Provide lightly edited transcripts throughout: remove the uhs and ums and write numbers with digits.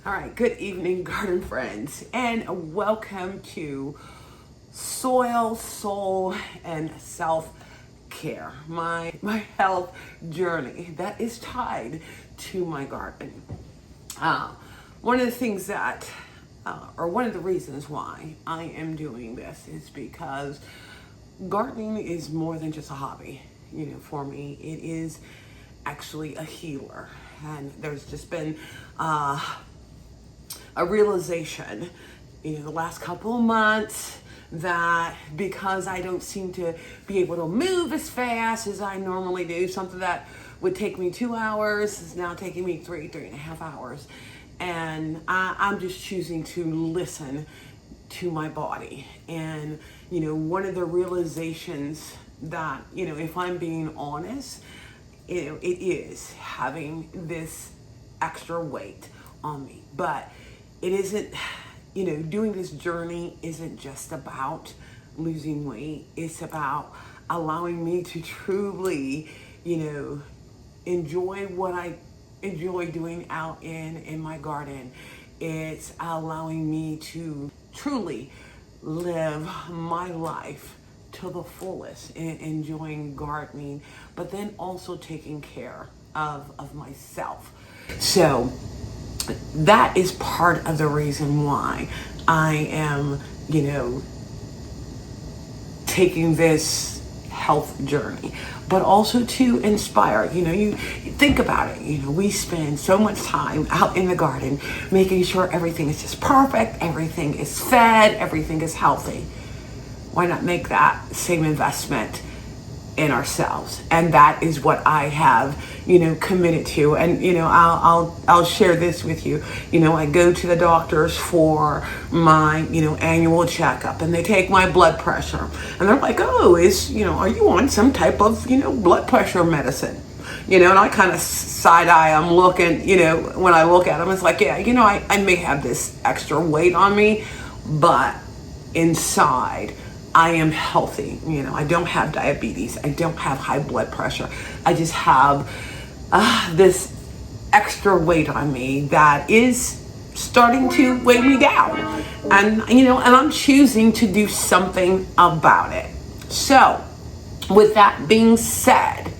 All right, good evening, garden friends, and welcome to Soil, Soul, and Self-Care, my health journey that is tied to my garden. One of the things that, or one of the reasons why I am doing this is because gardening is more than just a hobby. For me, it is actually a healer, and there's just been a realization, the last couple of months that because I don't seem to be able to move as fast as I normally do, something that would take me 2 hours is now taking me 3.5 hours. And I'm just choosing to listen to my body. And, one of the realizations that, if I'm being honest, it is having this extra weight on me. But it isn't, doing this journey isn't just about losing weight. It's about allowing me to truly, enjoy what I enjoy doing out in my garden. It's allowing me to truly live my life to the fullest, enjoying gardening, but then also taking care of myself. So that is part of the reason why I am, taking this health journey, but also to inspire. You think about it, we spend so much time out in the garden making sure everything is just perfect, everything is fed, everything is healthy. Why not make that same investment in ourselves? And that is what I have, committed to. And, I'll share this with you. I go to the doctors for my, annual checkup, and they take my blood pressure, and they're like, oh, are you on some type of, blood pressure medicine? And I kind of side eye, I'm looking, when I look at them, it's like, yeah, I may have this extra weight on me, but inside I am healthy. I don't have diabetes. I don't have high blood pressure. I just have this extra weight on me that is starting to weigh me down. And, and I'm choosing to do something about it. So with that being said,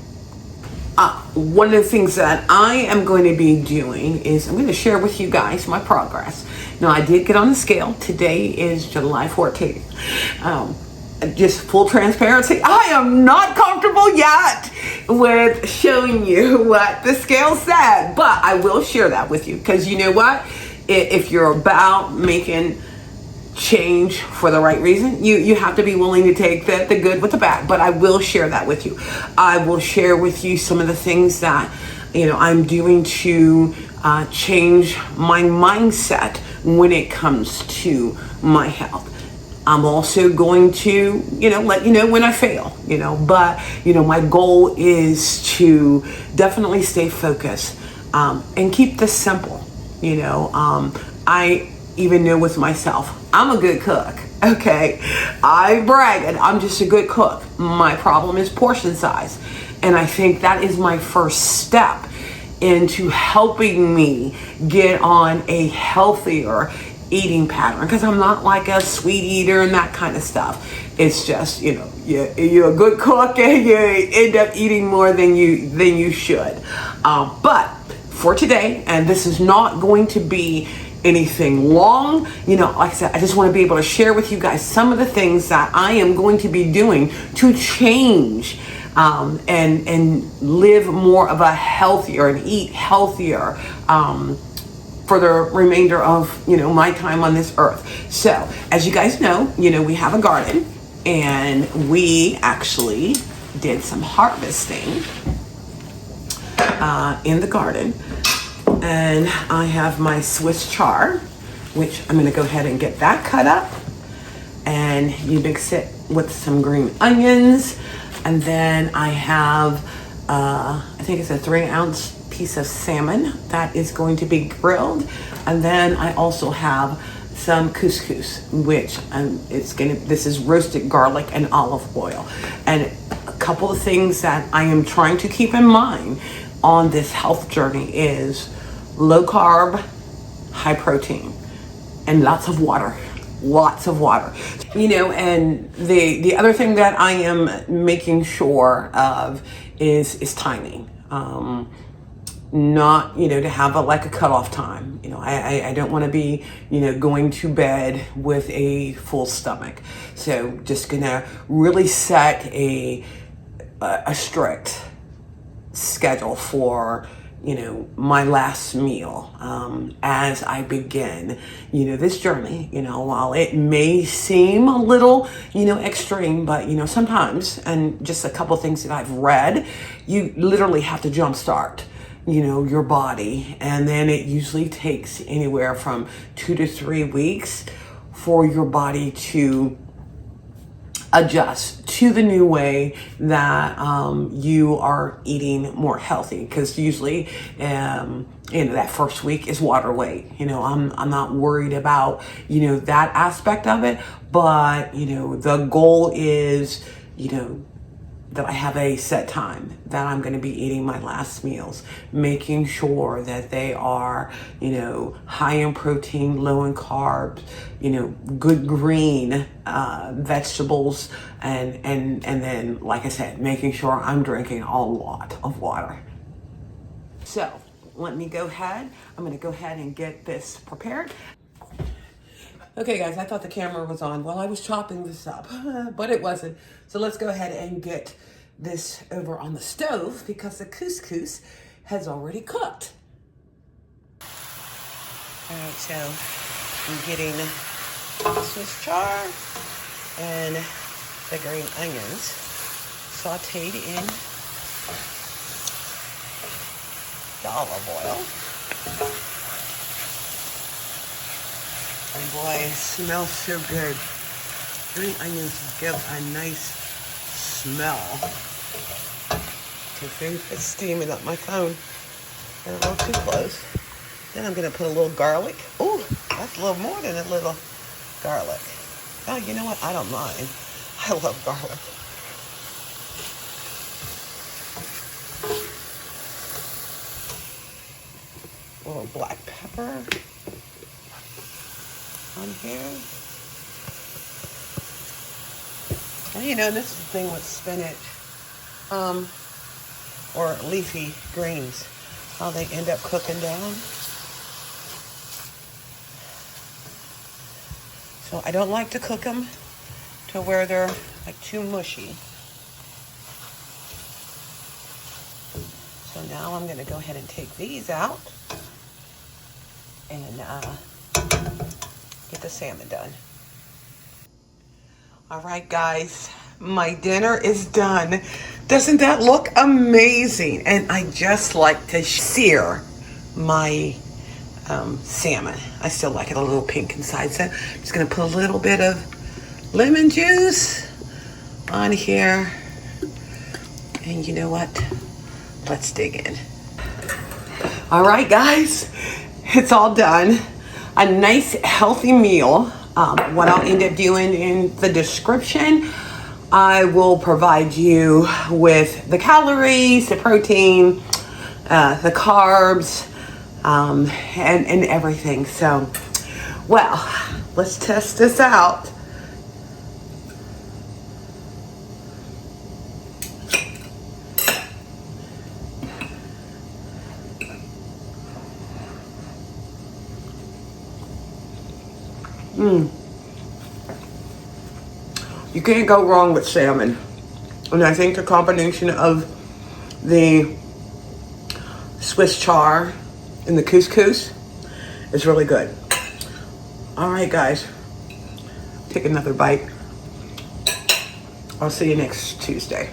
one of the things that I am going to be doing is I'm going to share with you guys my progress. Now, I did get on the scale. Today is July 14th. Just full transparency, I am not comfortable yet with showing you what the scale said, but I will share that with you, because you know what? If you're about making change for the right reason, you have to be willing to take the good with the bad. But I will share that with you. I will share with you some of the things that I'm doing to change my mindset when it comes to my health. I'm also going to let you know when I fail, but my goal is to definitely stay focused and keep this simple. I even know with myself, I'm a good cook. Okay, I brag and I'm just a good cook. My problem is portion size, and I think that is my first step into helping me get on a healthier eating pattern, because I'm not like a sweet eater and that kind of stuff. It's just you're a good cook and you end up eating more than you should. But for today, and this is not going to be anything long, like I said, I just want to be able to share with you guys some of the things that I am going to be doing to change and live more of a healthier and eat healthier for the remainder of my time on this earth. So as you guys know, we have a garden, and we actually did some harvesting in the garden. And I have my Swiss chard, which I'm going to go ahead and get that cut up, and you mix it with some green onions. And then I have I think it's a 3-ounce piece of salmon that is going to be grilled. And then I also have some couscous, which this is roasted garlic and olive oil. And a couple of things that I am trying to keep in mind on this health journey is low carb, high protein, and lots of water. Lots of water. And the other thing that I am making sure of is timing. Not, to have a cutoff time. I don't want to be, going to bed with a full stomach. So just gonna really set a strict schedule for my last meal as I begin this journey. While it may seem a little extreme, but sometimes, and just a couple things that I've read, you literally have to jumpstart your body, and then it usually takes anywhere from 2 to 3 weeks for your body to adjust to the new way that you are eating more healthy, because usually that first week is water weight. I'm not worried about that aspect of it, but the goal is that I have a set time that I'm going to be eating my last meals, making sure that they are, high in protein, low in carbs, good green vegetables, and then, like I said, making sure I'm drinking a lot of water. So let me go ahead. I'm going to go ahead and get this prepared. Okay, guys, I thought the camera was on while I was chopping this up, but it wasn't. So let's go ahead and get this over on the stove because the couscous has already cooked. All right, so I'm getting the Swiss chard and the green onions sauteed in the olive oil. And boy, it smells so good. Green onions give a nice smell. It's steaming up my phone. They're a little too close. Then I'm going to put a little garlic. Ooh, that's a little more than a little garlic. Oh, you know what? I don't mind. I love garlic. A little black pepper on here. And this is the thing with spinach, or leafy greens, how they end up cooking down. So I don't like to cook them to where they're like too mushy. So now I'm going to go ahead and take these out and get the salmon done. All right, guys, my dinner is done. Doesn't that look amazing? And I just like to sear my salmon. I still like it a little pink inside, so I'm just gonna put a little bit of lemon juice on here. And you know what? Let's dig in. All right, guys, it's all done. A nice, healthy meal. What I'll end up doing in the description, I will provide you with the calories, the protein, the carbs, and everything. So, well, let's test this out. You can't go wrong with salmon. And I think the combination of the Swiss chard and the couscous is really good. All right, guys. Take another bite. I'll see you next Tuesday.